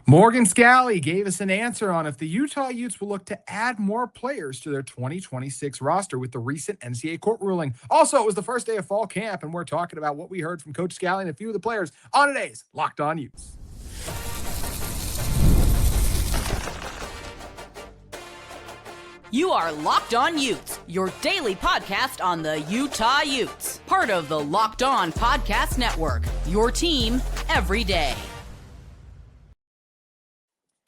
Morgan Scalley gave us an answer on if the Utah Utes will look to add more players to their 2026 roster with the recent NCAA court ruling. Also, it was the first day of fall camp, and we're talking about what we heard from Coach Scalley and a few of the players on today's Locked On Utes. You are Locked On Utes, your daily podcast on the Utah Utes. Part of the Locked On Podcast Network, your team every day.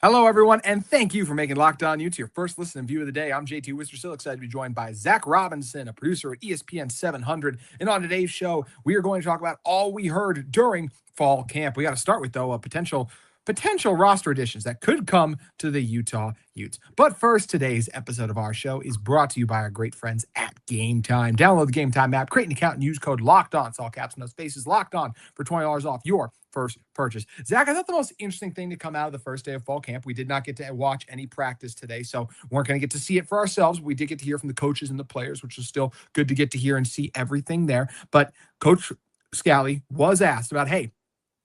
Hello, everyone, and thank you for making Locked On Utes your first listen and view of the day. I'm JT Wistrcill, excited to be joined by Zach Robinson, a producer at ESPN 700. And on today's show, we are going to talk about all we heard during fall camp. We got to start with, though, a potential roster additions that could come to the Utah Utes. But first, today's episode of our show is brought to you by our great friends at Game Time. Download the Game Time app, create an account, and use code LOCKEDON. It's all caps, no spaces, Locked On for $20 off your first purchase. Zach, I thought the most interesting thing to come out of the first day of fall camp, we did not get to watch any practice today, so weren't going to get to see it for ourselves. We did get to hear from the coaches and the players, which was still good to get to hear and see everything there. But Coach Scalley was asked about, hey,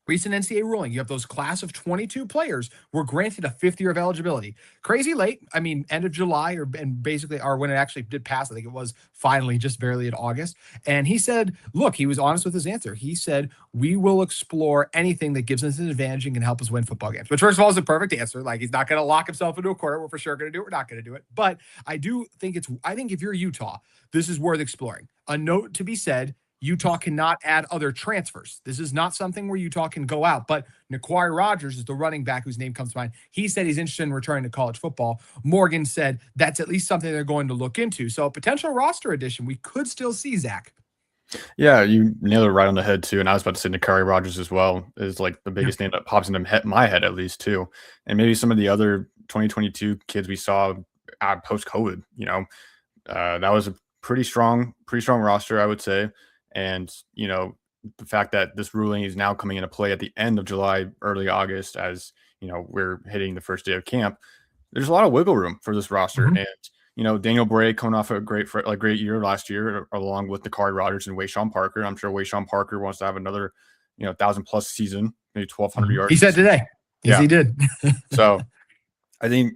recent NCAA ruling, you have those class of 22 players were granted a fifth year of eligibility. Crazy late. I mean, end of July or when it actually did pass, I think it was finally just barely in August. And he said, look, he was honest with his answer. He said, we will explore anything that gives us an advantage and can help us win football games. Which, first of all, is a perfect answer. Like, he's not going to lock himself into a corner. We're for sure going to do it. We're not going to do it. But I think if you're Utah, this is worth exploring. A note to be said, Utah cannot add other transfers. This is not something where Utah can go out. But Ny'Quari Rogers is the running back whose name comes to mind. He said he's interested in returning to college football. Morgan said that's at least something they're going to look into. So a potential roster addition we could still see, Zach. Yeah, you nailed it right on the head, too. And I was about to say Ny'Quari Rogers as well is like the biggest name that pops into my head, at least, too. And maybe some of the other 2022 kids we saw post-COVID, that was a pretty strong roster, I would say. And, the fact that this ruling is now coming into play at the end of July, early August, as, we're hitting the first day of camp, there's a lot of wiggle room for this roster. Mm-hmm. And, Daniel Bray coming off a great year last year, along with NCARI Rogers and Wayshawn Parker. I'm sure Wayshawn Parker wants to have another, 1,000+ season, maybe 1,200 yards. He said today. Yes, yeah. He did. So I think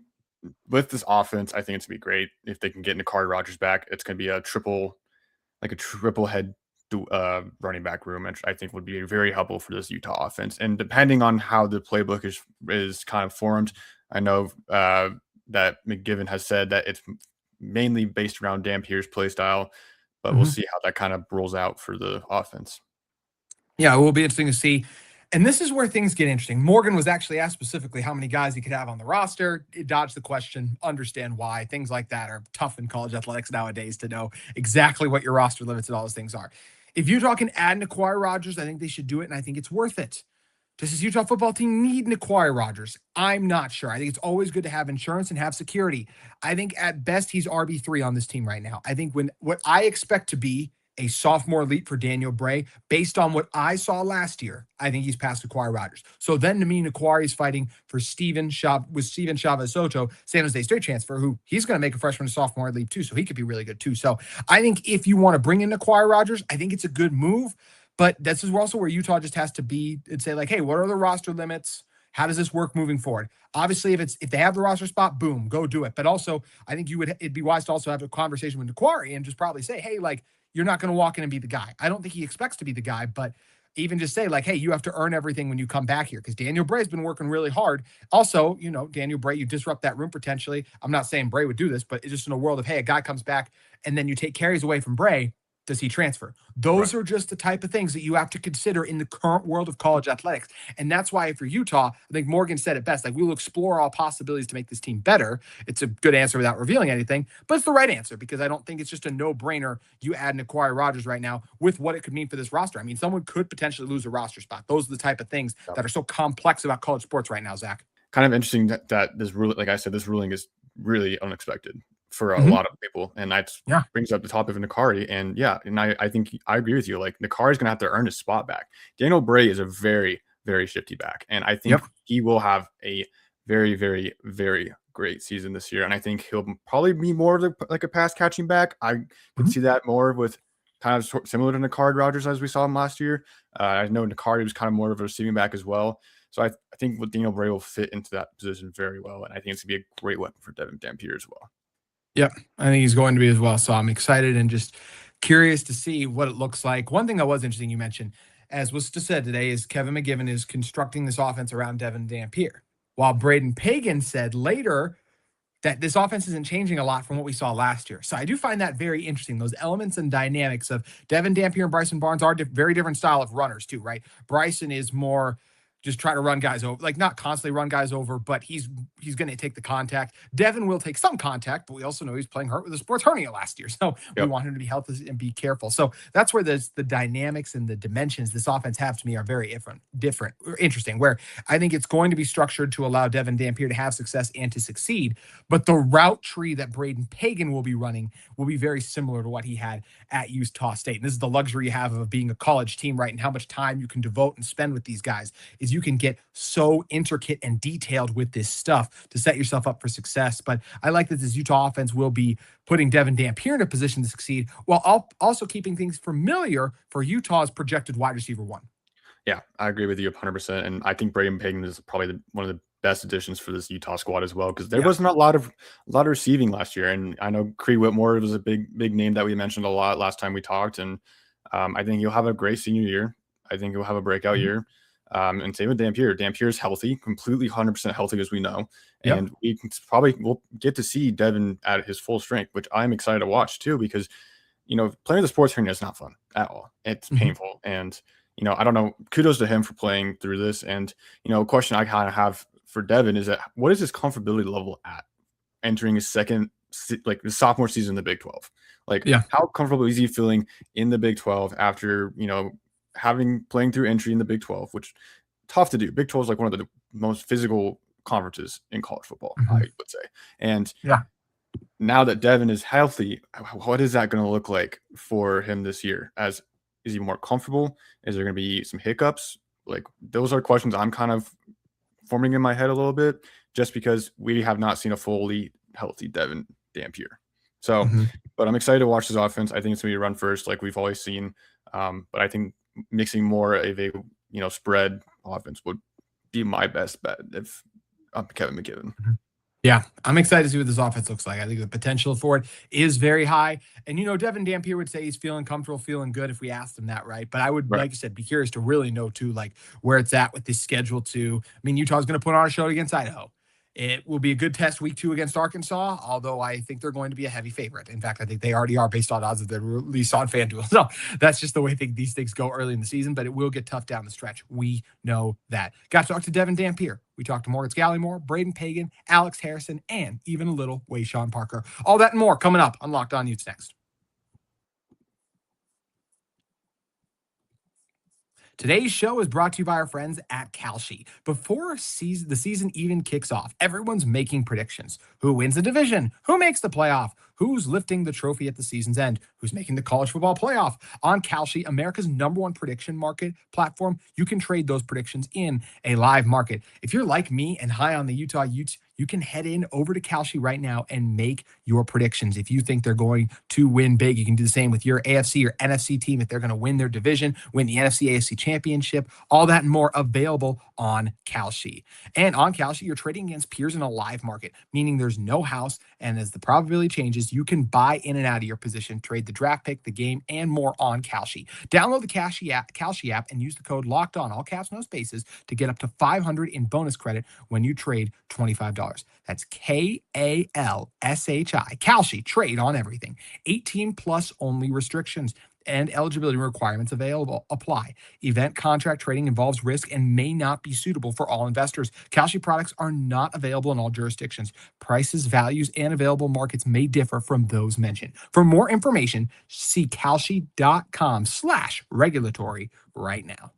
with this offense, I think it's going to be great if they can get NCARI Rogers back. It's going to be a triple head running back room, and I think would be very helpful for this Utah offense. And depending on how the playbook is kind of formed, I know that McGivern has said that it's mainly based around Dampier's play style, but we'll see how that kind of rolls out for the offense. Yeah, it will be interesting to see. And this is where things get interesting. Morgan was actually asked specifically how many guys he could have on the roster. It dodged the question, understand why. Things like that are tough in college athletics nowadays to know exactly what your roster limits and all those things are. If Utah can add NaQuari Rogers, I think they should do it, and I think it's worth it. Does this Utah football team need NaQuari Rogers? I'm not sure. I think it's always good to have insurance and have security. I think at best he's RB3 on this team right now. I think what I expect to be a sophomore leap for Daniel Bray, based on what I saw last year, I think he's past NaQuari Rogers. So then to me, NaQuari is fighting for Steven Chavez Soto, San Jose State transfer, who he's going to make a freshman and sophomore leap too, so he could be really good too. So I think if you want to bring in NaQuari Rogers, I think it's a good move, but this is also where Utah just has to be and say, like, hey, what are the roster limits? How does this work moving forward? Obviously, if they have the roster spot, boom, go do it. But also, I think it'd be wise to also have a conversation with NaQuari and just probably say, hey, like, you're not going to walk in and be the guy. I don't think he expects to be the guy, but even just say, like, hey, you have to earn everything when you come back here, because Daniel Bray's been working really hard. Also, Daniel Bray, you disrupt that room potentially. I'm not saying Bray would do this, but it's just in a world of, hey, a guy comes back and then you take carries away from Bray. Does he transfer? Those are just the type of things that you have to consider in the current world of college athletics. And that's why for Utah, I think Morgan said it best, like, we will explore all possibilities to make this team better. It's a good answer without revealing anything, but it's the right answer, because I don't think it's just a no-brainer you add NaQuari Rogers right now with what it could mean for this roster. I mean, someone could potentially lose a roster spot. Those are the type of things that are so complex about college sports right now, Zach. Kind of interesting that this ruling, like I said, this ruling is really unexpected for a lot of people, and that brings up the topic of NaQuari. And I think I agree with you. Like, NaQuari's gonna have to earn his spot back. Daniel Bray is a very, very shifty back, and I think he will have a very, very, very great season this year. And I think he'll probably be more of like a pass catching back. I can see that more with kind of similar to NCARI Rogers as we saw him last year. I know NCARI was kind of more of a receiving back as well. So I think what Daniel Bray will fit into that position very well. And I think it's going to be a great weapon for Devon Dampier as well. Yep, I think he's going to be as well. So I'm excited and just curious to see what it looks like. One thing that was interesting you mentioned, as was just said today, is Kevin McGivern is constructing this offense around Devon Dampier, while Braden Pagan said later that this offense isn't changing a lot from what we saw last year. So I do find that very interesting. Those elements and dynamics of Devon Dampier and Bryson Barnes are very different style of runners too, right? Bryson is more just try to run guys over, like not constantly run guys over, but he's going to take the contact. Devon will take some contact, but we also know he's playing hurt with a sports hernia last year. So we want him to be healthy and be careful. So that's where the dynamics and the dimensions this offense have to me are very different, or interesting, where I think it's going to be structured to allow Devon Dampier to have success and to succeed. But the route tree that Braden Pagan will be running will be very similar to what he had at Utah State. And this is the luxury you have of being a college team, right? And how much time you can devote and spend with these guys is you can get so intricate and detailed with this stuff to set yourself up for success. But I like that this Utah offense will be putting Devon Dampier in a position to succeed while also keeping things familiar for Utah's projected wide receiver one. Yeah, I agree with you 100%. And I think Braden Pagan is probably one of the best additions for this Utah squad as well, because there wasn't a lot of receiving last year. And I know Cree Whitmore was a big name that we mentioned a lot last time we talked. And I think he'll have a great senior year. I think he'll have a breakout year. And same with Dampier. Dampier's healthy, completely 100% healthy, as we know. And we'll get to see Devon at his full strength, which I'm excited to watch too, because, playing with a sports hernia is not fun at all. It's painful. And, I don't know, kudos to him for playing through this. And, a question I kind of have for Devon is that what is his comfortability level at entering his second, like the sophomore season in the Big 12? How comfortable is he feeling in the Big 12 after, playing through entry in the Big 12, which tough to do. Big 12 is like one of the most physical conferences in college football, I would say. And now that Devon is healthy, what is that going to look like for him this year? Is he more comfortable? Is there going to be some hiccups? Like, those are questions I'm kind of forming in my head a little bit, just because we have not seen a fully healthy Devon Dampier. So, but I'm excited to watch his offense. I think it's going to be run first, like we've always seen. But I think mixing more of a spread offense would be my best bet if I'm Kevin McGivern. Yeah, I'm excited to see what this offense looks like. I think the potential for it is very high. And, Devon Dampier would say he's feeling comfortable, feeling good if we asked him that, right? But I would, like you said, be curious to really know, too, like where it's at with this schedule, too. I mean, Utah's going to put on a show against Idaho. It will be a good test week 2 against Arkansas, although I think they're going to be a heavy favorite. In fact, I think they already are based on odds that they're released on FanDuel. So that's just the way these things go early in the season, but it will get tough down the stretch. We know that. Got to talk to Devon Dampier. We talked to Morgan Scalley more, Braden Pagan, Alex Harrison, and even a little Wayshawn Parker. All that and more coming up on Locked On Utes next. Today's show is brought to you by our friends at Kalshi. Before the season even kicks off, everyone's making predictions. Who wins the division? Who makes the playoff? Who's lifting the trophy at the season's end? Who's making the college football playoff? On Kalshi, America's #1 prediction market platform, you can trade those predictions in a live market. If you're like me and high on the Utah Utes, you can head over to Kalshi right now and make your predictions. If you think they're going to win big, you can do the same with your AFC or NFC team. If they're going to win their division, win the NFC AFC championship, all that and more available on Kalshi. And on Kalshi, you're trading against peers in a live market, meaning there's no house. And as the probability changes, you can buy in and out of your position, trade the draft pick, the game, and more on Kalshi. Download the Kalshi app and use the code LOCKEDON, all caps, no spaces, to get up to $500 in bonus credit when you trade $25. That's Kalshi. Kalshi, trade on everything. 18 plus only, restrictions and eligibility requirements apply. Event contract trading involves risk and may not be suitable for all investors. Kalshi products are not available in all jurisdictions. Prices, values, and available markets may differ from those mentioned. For more information, see kalshi.com/regulatory right now.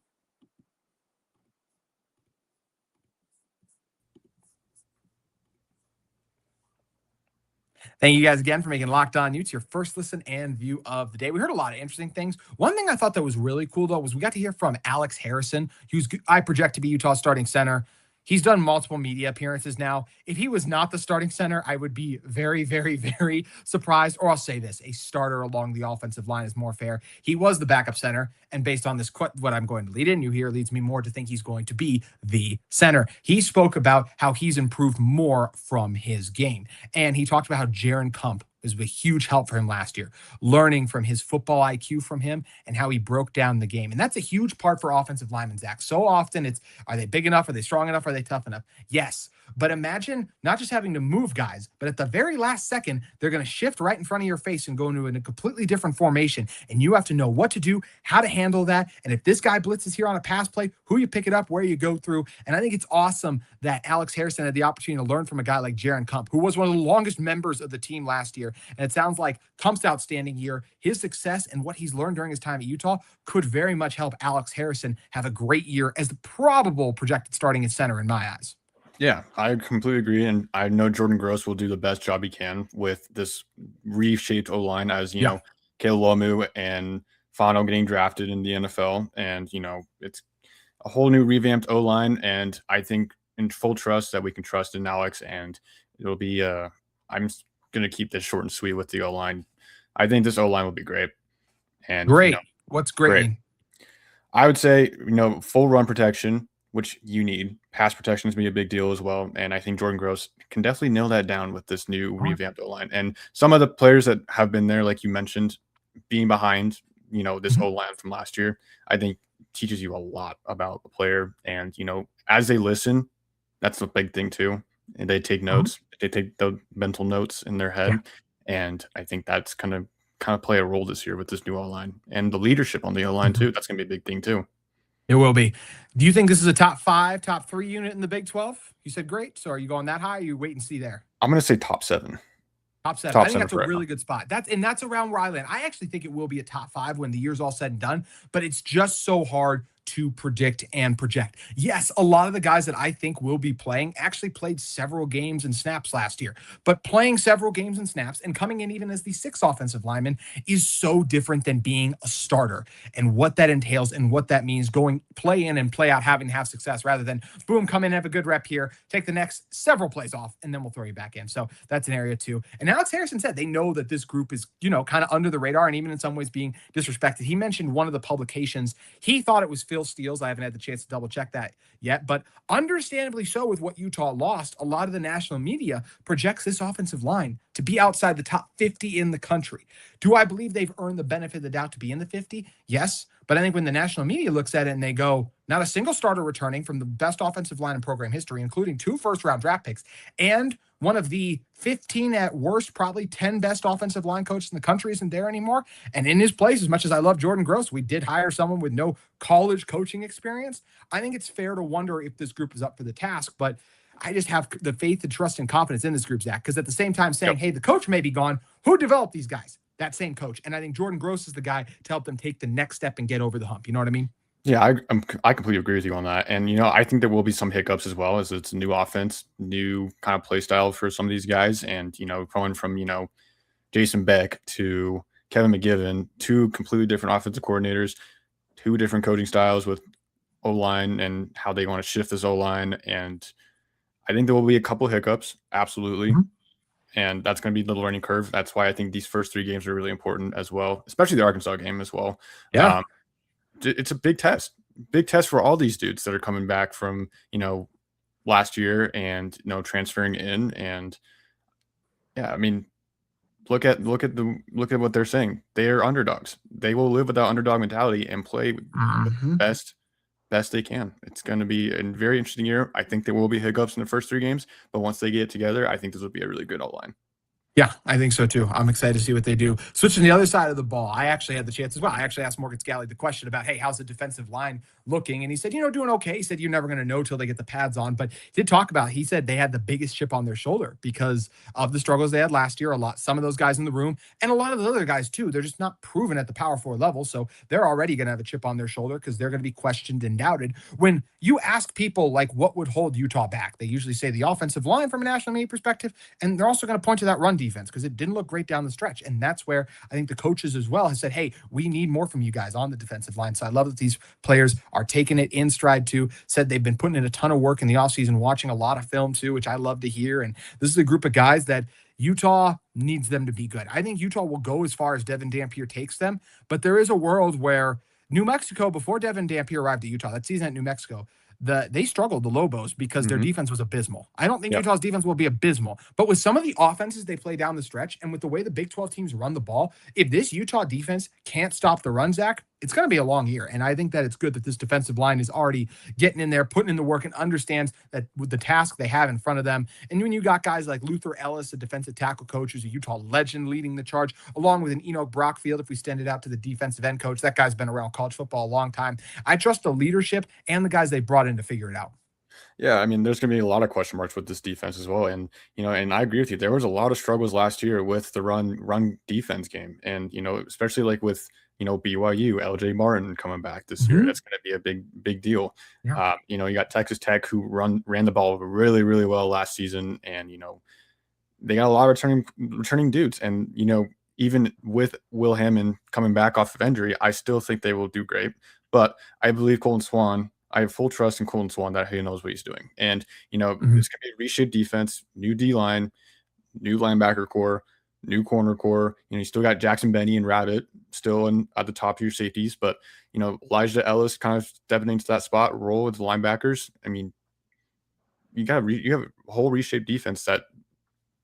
Thank you guys again for making Locked On Utes your first listen and view of the day. We heard a lot of interesting things. One thing I thought that was really cool, though, was we got to hear from Alex Harrison, who's I project to be Utah's starting center. He's done multiple media appearances now. If he was not the starting center, I would be very, very, very surprised. Or I'll say this, a starter along the offensive line is more fair. He was the backup center. And based on this, what I'm going to lead into here leads me more to think he's going to be the center. He spoke about how he's improved more from his game. And he talked about how Jaron Kump was a huge help for him last year, learning from his football IQ from him and how he broke down the game. And that's a huge part for offensive linemen, Zach. So often it's, are they big enough? Are they strong enough? Are they tough enough? Yes. But imagine not just having to move guys, but at the very last second, they're going to shift right in front of your face and go into a completely different formation. And you have to know what to do, how to handle that. And if this guy blitzes here on a pass play, who you pick it up, where you go through. And I think it's awesome that Alex Harrison had the opportunity to learn from a guy like Jaron Kump, who was one of the longest members of the team last year. And it sounds like Kump's outstanding year, his success and what he's learned during his time at Utah could very much help Alex Harrison have a great year as the probable projected starting at center in my eyes. Yeah, I completely agree. And I know Jordan Gross will do the best job he can with this reshaped O-line as, you know, Caleb Lomu and Fano getting drafted in the NFL. And, you know, it's a whole new revamped O-line. And I think in full trust that we can trust in Alex. And it'll be, I'm going to keep this short and sweet with the O-line. I think this O-line will be great. And great. You know, what's great? Mean? I would say, you know, full run protection, which you need. Pass protection is going to be a big deal as well. And I think Jordan Gross can definitely nail that down with this new revamped O-line. And some of the players that have been there, like you mentioned, being behind, you know, this O-line from last year, I think teaches you a lot about the player. And, you know, as they listen, that's the big thing too. And they take notes. They take the mental notes in their head. And I think that's going to kind of play a role this year with this new O-line. And the leadership on the O-line too. That's going to be a big thing too. It will be. Do you think this is a top 5, top 3 unit in the Big 12? You said great. So are you going that high? Or you wait and see there? I'm going to say top 7. Top 7. I think that's a really good spot. That's around where I land. I actually think it will be a top 5 when the year's all said and done, but it's just so hard to predict and project. Yes, a lot of the guys that I think will be playing actually played several games and snaps last year, but playing several games and snaps and coming in even as the 6th offensive lineman is so different than being a starter and what that entails and what that means going play in and play out, having to have success rather than boom, come in, have a good rep here, take the next several plays off, and then we'll throw you back in. So that's an area too. And Alex Harrison said they know that this group is, you know, kind of under the radar and even in some ways being disrespected. He mentioned one of the publications. He thought it was Phil Steele's. I haven't had the chance to double check that yet, but understandably so with what Utah lost, a lot of the national media projects this offensive line to be outside the top 50 in the country. Do I believe they've earned the benefit of the doubt to be in the 50? Yes. But I think when the national media looks at it and they go, not a single starter returning from the best offensive line in program history, including 2 first-round draft picks, and one of the 15 at worst, probably 10 best offensive line coaches in the country isn't there anymore. And in his place, as much as I love Jordan Gross, we did hire someone with no college coaching experience. I think it's fair to wonder if this group is up for the task, but I just have the faith and trust and confidence in this group, Zach, because at the same time saying, hey, the coach may be gone. Who developed these guys? That same coach. And I think Jordan Gross is the guy to help them take the next step and get over the hump. You know what I mean? Yeah, I completely agree with you on that. And, you know, I think there will be some hiccups as well as it's a new offense, new kind of play style for some of these guys. And, you know, going from, you know, Jason Beck to Kevin McGivern, 2 completely different offensive coordinators, 2 different coaching styles with O-line and how they want to shift this O-line. And I think there will be a couple hiccups. Absolutely. And that's going to be the learning curve. That's why I think these first 3 games are really important as well, especially the Arkansas game as well. Yeah. It's a big test for all these dudes that are coming back from, you know, last year and, you know, transferring in. And yeah, I mean, look at what they're saying. They are underdogs. They will live with that underdog mentality and play the best they can. It's going to be a very interesting year. I think there will be hiccups in the first 3 games, but once they get together, I think this will be a really good O-line. Yeah, I think so too. I'm excited to see what they do. Switching to the other side of the ball, I actually had the chance as well. I actually asked Morgan Scalley the question about, hey, how's the defensive line looking? And he said, you know, doing okay. He said, you're never going to know till they get the pads on. But he did talk about, he said they had the biggest chip on their shoulder because of the struggles they had last year. Some of those guys in the room and a lot of the other guys too, they're just not proven at the Power 4 level. So they're already going to have a chip on their shoulder because they're going to be questioned and doubted. When you ask people like what would hold Utah back, they usually say the offensive line from a national media perspective. And they're also going to point to that run defense because it didn't look great down the stretch. And that's where I think the coaches as well have said, hey, we need more from you guys on the defensive line. So I love that these players are taking it in stride too. Said they've been putting in a ton of work in the offseason, watching a lot of film too, which I love to hear. And this is a group of guys that Utah needs them to be good. I think Utah will go as far as Devon Dampier takes them, but there is a world where New Mexico, before Devon Dampier arrived at Utah, that season at New Mexico, they struggled, the Lobos, because their defense was abysmal. I don't think Utah's defense will be abysmal, but with some of the offenses they play down the stretch and with the way the Big 12 teams run the ball, if this Utah defense can't stop the run, Zach, it's going to be a long year. And I think that it's good that this defensive line is already getting in there, putting in the work, and understands that with the task they have in front of them. And when you got guys like Luther Ellis, a defensive tackle coach, who's a Utah legend, leading the charge, along with an Enoch Brockfield, if we stand it out to the defensive end coach, that guy's been around college football a long time. I trust the leadership and the guys they brought in to figure it out. Yeah, I mean, there's going to be a lot of question marks with this defense as well. And, and I agree with you. There was a lot of struggles last year with the run defense game. And, especially like with, BYU, LJ Martin coming back this year, that's going to be a big deal. Yeah. You got Texas Tech, who ran the ball really, really well last season. And, they got a lot of returning dudes. And, even with Will Hammond coming back off of injury, I still think they will do great. But I believe Colton Swan, I have full trust in Colton Swan that he knows what he's doing. And, it's going to be a reshaped defense, new D-line, new linebacker core, new corner core. You still got Jackson Benny and Rabbit still at the top of your safeties. But, Elijah Ellis kind of stepping into that spot role with the linebackers. I mean, you have a whole reshaped defense that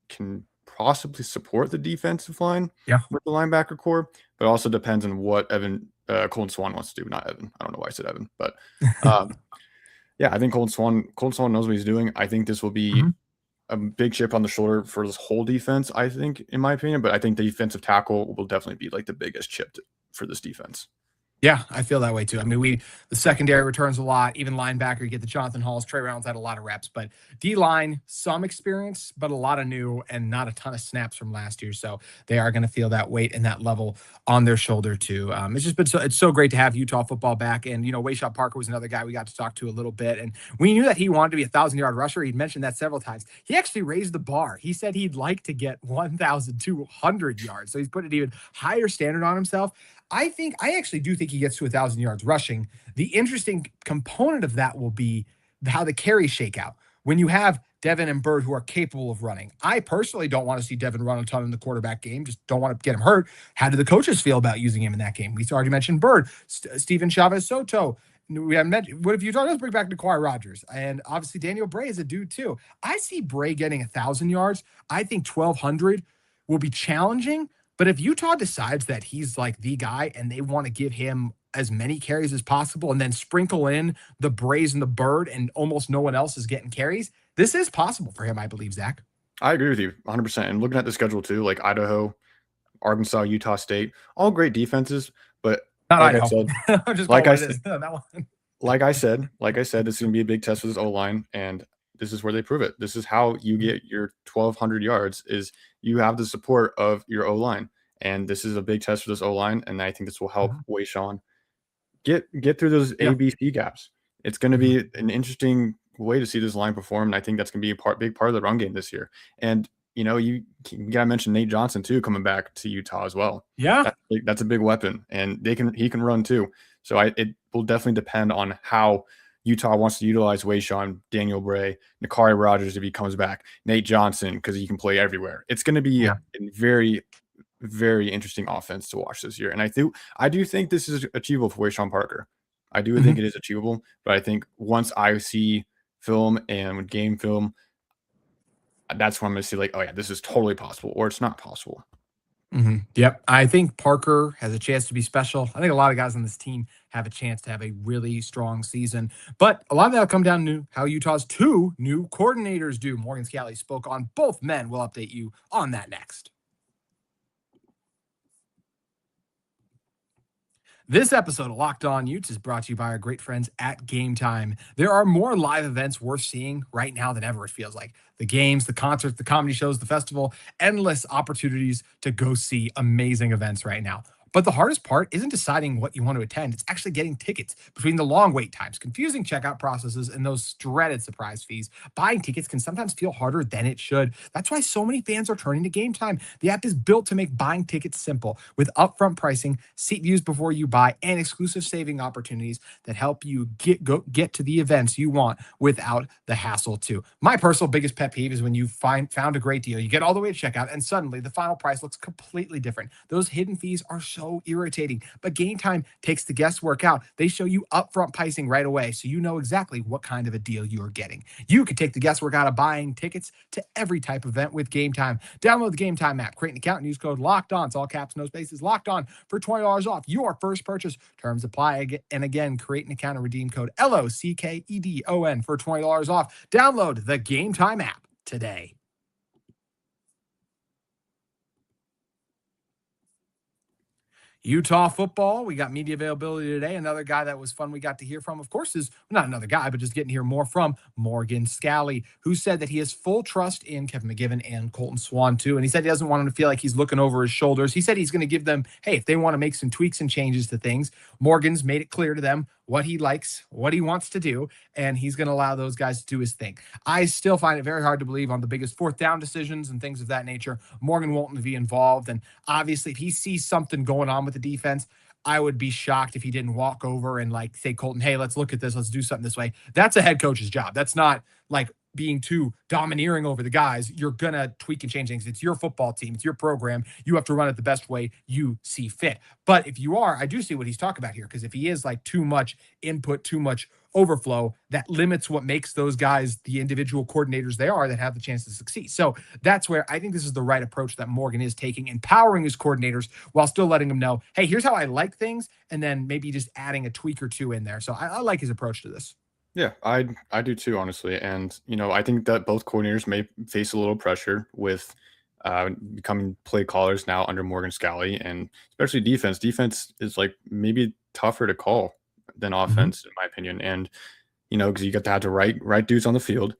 can possibly support the defensive line with the linebacker core, but also depends on what Colton Swan wants to do, not Evan. I don't know why I said Evan, but I think Colton Swan knows what he's doing. I think this will be a big chip on the shoulder for this whole defense, I think, in my opinion, but I think the defensive tackle will definitely be like the biggest chip for this defense. Yeah, I feel that way too. I mean, the secondary returns a lot. Even linebacker, you get the Jonathan Halls. Trey Reynolds had a lot of reps, but D-line, some experience, but a lot of new and not a ton of snaps from last year. So they are going to feel that weight and that level on their shoulder too. It's just been it's so great to have Utah football back. And, Wayshawn Parker was another guy we got to talk to a little bit. And we knew that he wanted to be a 1,000-yard rusher. He'd mentioned that several times. He actually raised the bar. He said he'd like to get 1,200 yards. So he's put an even higher standard on himself. I actually do think he gets to 1,000 yards rushing. The interesting component of that will be how the carries shake out. When you have Devon and Bird who are capable of running. I personally don't want to see Devon run a ton in the quarterback game. Just don't want to get him hurt. How do the coaches feel about using him in that game? We already mentioned Bird, Steven Chavez Soto. We haven't mentioned, what if Utah does bring back Ny'Quari Rogers? And obviously Daniel Bray is a dude too. I see Bray getting 1,000 yards. I think 1,200 will be challenging. But if Utah decides that he's like the guy and they want to give him as many carries as possible and then sprinkle in the Brays and the Bird and almost no one else is getting carries, this is possible for him, I believe, Zach. I agree with you 100%. And looking at the schedule too, like Idaho, Arkansas, Utah State, all great defenses, but not like Idaho. I said, like I said, it's going to be a big test for this O-line, and this is where they prove it. This is how you get your 1,200 yards is you have the support of your O-line. And this is a big test for this O-line. And I think this will help Wayshawn get through those ABC gaps. It's going to be an interesting way to see this line perform. And I think that's going to be a big part of the run game this year. And, you got to mention Nate Johnson too, coming back to Utah as well. Yeah. That's a big weapon, and he can run too. So it will definitely depend on how Utah wants to utilize Wayshawn, Daniel Bray, Ny'Quari Rogers if he comes back, Nate Johnson because he can play everywhere. It's going to be a very, very interesting offense to watch this year. And I do think this is achievable for Wayshawn Parker. I do think it is achievable, but I think once I see film and game film, that's when I'm going to see like, oh yeah, this is totally possible, or it's not possible. Yep. I think Parker has a chance to be special. I think a lot of guys on this team have a chance to have a really strong season, but a lot of that will come down to how Utah's two new coordinators do. Morgan Scalley spoke on both men. We'll update you on that next. This episode of Locked On Utes is brought to you by our great friends at Game Time. There are more live events worth seeing right now than ever, it feels like. The games, the concerts, the comedy shows, the festival, endless opportunities to go see amazing events right now. But the hardest part isn't deciding what you want to attend. It's actually getting tickets. Between the long wait times, confusing checkout processes, and those dreaded surprise fees, buying tickets can sometimes feel harder than it should. That's why so many fans are turning to Game Time. The app is built to make buying tickets simple with upfront pricing, seat views before you buy, and exclusive saving opportunities that help you get to the events you want without the hassle too. My personal biggest pet peeve is when you found a great deal, you get all the way to checkout, and suddenly the final price looks completely different. Those hidden fees are so irritating, but Game Time takes the guesswork out. They show you upfront pricing right away, so you know exactly what kind of a deal you're getting. You can take the guesswork out of buying tickets to every type of event with Game Time. Download the Game Time app, create an account, and use code Locked On. It's all caps, no spaces. Locked On for $20 off your first purchase. Terms apply. And again, create an account and redeem code LOCKEDON for $20 off. Download the Game Time app today. Utah football, we got media availability today. Another guy that was fun we got to hear from, of course, is not another guy, but just getting to hear more from Morgan Scalley, who said that he has full trust in Kevin McGivern and Colton Swan, too. And he said he doesn't want him to feel like he's looking over his shoulders. He said he's going to give them, hey, if they want to make some tweaks and changes to things, Morgan's made it clear to them what he likes, what he wants to do, and he's going to allow those guys to do his thing. I still find it very hard to believe on the biggest fourth down decisions and things of that nature, Morgan won't be involved. And obviously, if he sees something going on with the defense, I would be shocked if he didn't walk over and like say, Colton, hey, let's look at this. Let's do something this way. That's a head coach's job. That's not like being too domineering over the guys. You're going to tweak and change things. It's your football team. It's your program. You have to run it the best way you see fit. But if you are, I do see what he's talking about here, because if he is like too much input, too much overflow, that limits what makes those guys the individual coordinators they are that have the chance to succeed. So that's where I think this is the right approach that Morgan is taking, empowering his coordinators while still letting them know, hey, here's how I like things, and then maybe just adding a tweak or two in there. So I like his approach to this. Yeah, I do too, honestly. And, I think that both coordinators may face a little pressure with becoming play callers now under Morgan Scalley, and especially defense. Defense is like maybe tougher to call than offense, in my opinion. And, because you got to have the right dudes on the field.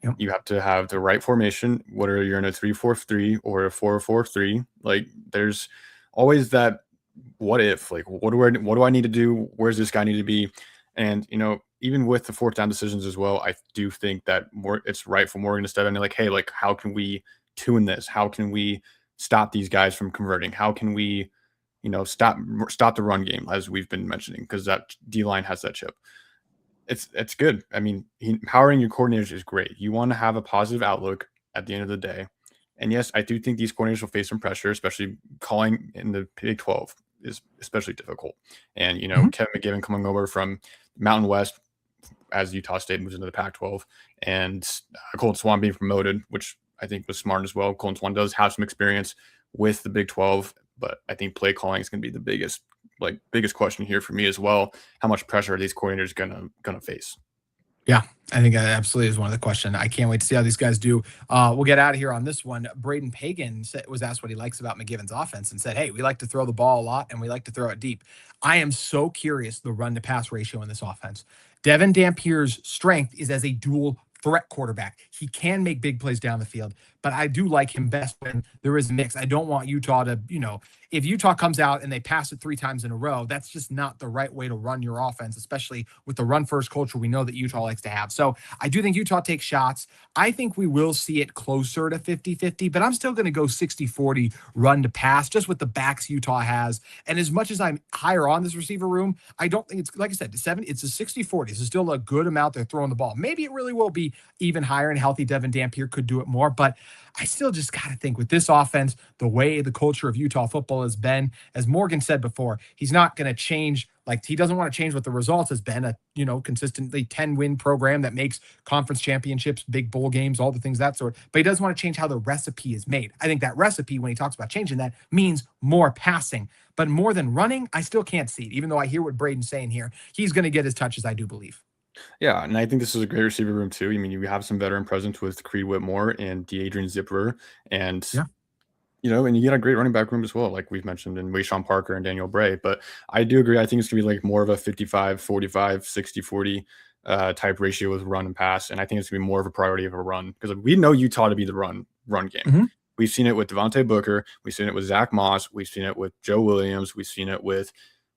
Yep. You have to have the right formation, whether you're in a 3-4-3 or a 4-4-3. Like, there's always that what if, like, what do I need to do? Where's this guy need to be? And, even with the fourth down decisions as well, I do think that it's right for Morgan to step in and like, hey, like, how can we tune this? How can we stop these guys from converting? How can we, stop the run game, as we've been mentioning, because that D-line has that chip. It's good. I mean, empowering your coordinators is great. You want to have a positive outlook at the end of the day. And yes, I do think these coordinators will face some pressure, especially calling in the Big 12 is especially difficult. And, Kevin McGivern coming over from Mountain West as Utah State moves into the Pac-12, and Colton Swan being promoted, which I think was smart as well. Colton Swan does have some experience with the Big 12, but I think play calling is going to be the biggest question here for me as well. How much pressure are these coordinators gonna face? Yeah, I think that absolutely is one of the questions. I can't wait to see how these guys do. We'll get out of here on this one. Braden Pagan was asked what he likes about McGivern's offense and said, hey, we like to throw the ball a lot and we like to throw it deep. I am so curious the run to pass ratio in this offense. Devon Dampier's strength is as a dual threat quarterback. He can make big plays down the field, but I do like him best when there is a mix. I don't want Utah to, if Utah comes out and they pass it 3 times in a row, that's just not the right way to run your offense, especially with the run first culture we know that Utah likes to have. So I do think Utah takes shots. I think we will see it closer to 50-50, but I'm still going to go 60-40 run to pass just with the backs Utah has. And as much as I'm higher on this receiver room, I don't think it's, like I said, it's a 60-40. It's still a good amount they're throwing the ball. Maybe it really will be even higher, and healthy Devon Dampier could do it more, but I still just got to think with this offense, the way the culture of Utah football has been, as Morgan said before, he's not going to change. Like, he doesn't want to change what the results has been, a consistently 10-win program that makes conference championships, big bowl games, all the things that sort. But he doesn't want to change how the recipe is made. I think that recipe, when he talks about changing that, means more passing. But more than running, I still can't see it, even though I hear what Braden's saying here. He's going to get his touches, I do believe. Yeah, and I think this is a great receiver room too. I mean, you have some veteran presence with Creed Whitmore and DeAdrian Zipper, and and you get a great running back room as well, like we've mentioned, in Wayshawn Parker and Daniel Bray. But I do agree. I think it's gonna be like more of a 55-45, 60-40 type ratio with run and pass, and I think it's gonna be more of a priority of a run, because we know Utah to be the run game. we've seen it with Devontae Booker. We've seen it with Zach Moss. We've seen it with Joe Williams. We've seen it with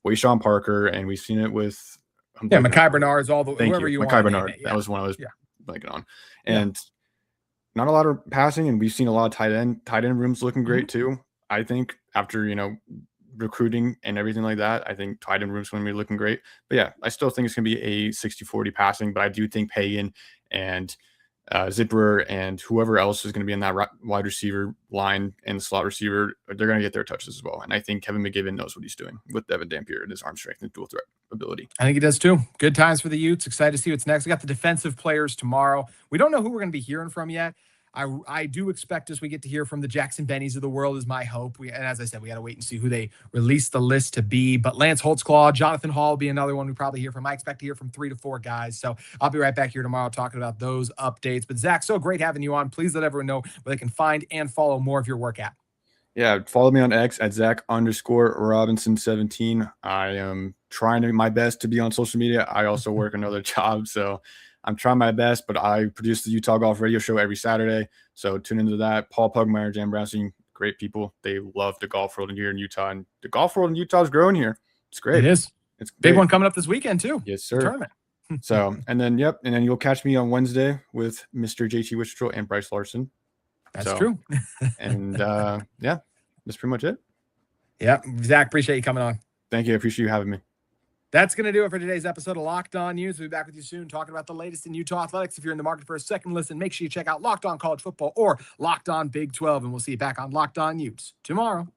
Wayshawn Parker. And we've seen it with Mekhi Bernard's whoever you Mekhi want. Bernard. Yeah. That was one I was blanking on. And not a lot of passing. And we've seen a lot of tight end rooms looking great too. I think after, recruiting and everything like that, I think tight end rooms going to be looking great. But yeah, I still think it's going to be a 60-40 passing, but I do think Pagan and Zipper and whoever else is going to be in that wide receiver line and the slot receiver, they're going to get their touches as well. And I think Kevin McGivern knows what he's doing with Devon Dampier and his arm strength and dual threat ability. I think he does too. Good times for the Utes. Excited to see what's next. We got the defensive players tomorrow. We don't know who we're going to be hearing from yet. I do expect us we get to hear from the Jackson Bennies of the world is my hope. And as I said, we got to wait and see who they release the list to be. But Lance Holtzclaw, Jonathan Hall will be another one we probably hear from. I expect to hear from 3 to 4 guys. So I'll be right back here tomorrow talking about those updates. But Zach, so great having you on. Please let everyone know where they can find and follow more of your work at. Yeah, follow me on X at Zach_Robinson17. I am trying my best to be on social media. I also work another job, so I'm trying my best, but I produce the Utah Golf Radio Show every Saturday. So tune into that. Paul Pugmire, Jan Brownstein, great people. They love the golf world here in Utah. And the golf world in Utah is growing here. It's great. It is. It's big one coming up this weekend too. Yes, sir. Tournament. So, and then you'll catch me on Wednesday with Mr. JT Wistrcill and Bryce Larson. That's true. And that's pretty much it. Yeah. Zach, appreciate you coming on. Thank you. I appreciate you having me. That's going to do it for today's episode of Locked On Utes. We'll be back with you soon talking about the latest in Utah athletics. If you're in the market for a second listen, make sure you check out Locked On College Football or Locked On Big 12, and we'll see you back on Locked On Utes tomorrow.